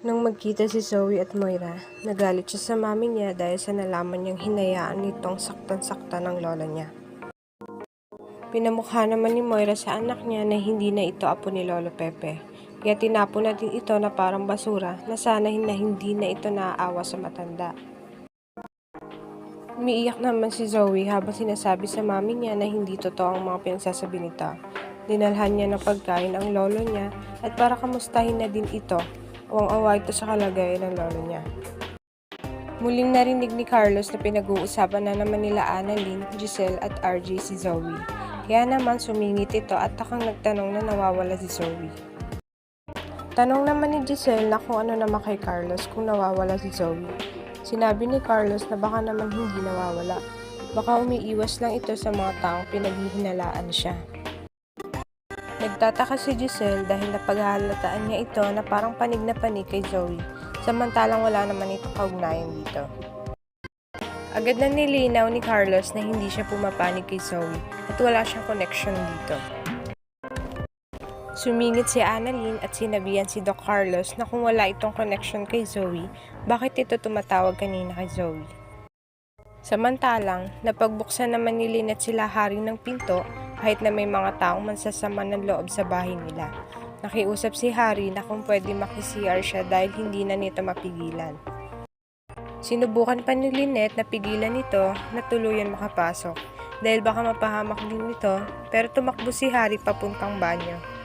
Nang magkita si Zoe at Moira, nagalit siya sa mami niya dahil sa nalaman niyang hinayaan nitong saktan-saktan ng lola niya. Pinamukha naman ni Moira sa anak niya na hindi na ito apo ni Lolo Pepe, kaya tinapon na din ito na parang basura na sana na hindi na ito naaawa sa matanda. Umiiyak naman si Zoe habang sinasabi sa mami niya na hindi totoo ang mga pinagsasabi nito. Dinalhan niya ng pagkain ang lolo niya at para kamustahin na din ito. Awang-awa ito sa kalagayan ng lolo niya. Muling narinig ni Carlos na pinag-uusapan na naman nila Annalyn, Giselle at RJ si Zoe. Kaya naman sumingit ito at takang nagtanong na nawawala si Zoe. Tanong naman ni Giselle na kung ano naman kay Carlos kung nawawala si Zoe. Sinabi ni Carlos na baka naman hindi nawawala. Baka umiiwas lang ito sa mga taong pinaghihinalaan siya. Nagtataka si Giselle dahil napaghahalataan niya ito na parang panig na panig kay Zoe, samantalang wala naman itong kaugnayan dito. Agad na nilinaw ni Carlos na hindi siya pumapanig kay Zoe at wala siyang connection dito. Sumingit si Annalyn at sinabihan si Doc Carlos na kung wala itong connection kay Zoe, bakit ito tumatawag kanina kay Zoe? Samantalang, napagbuksan naman ni Lynette sila Harry ng pinto kahit na may mga taong mansasama ng loob sa bahay nila. Nakiusap si Harry na kung pwede maki-CR siya dahil hindi na nito mapigilan. Sinubukan pa ni Lynette na pigilan nito na tuluyan makapasok dahil baka mapahamak din nito pero tumakbo si Harry papuntang banyo.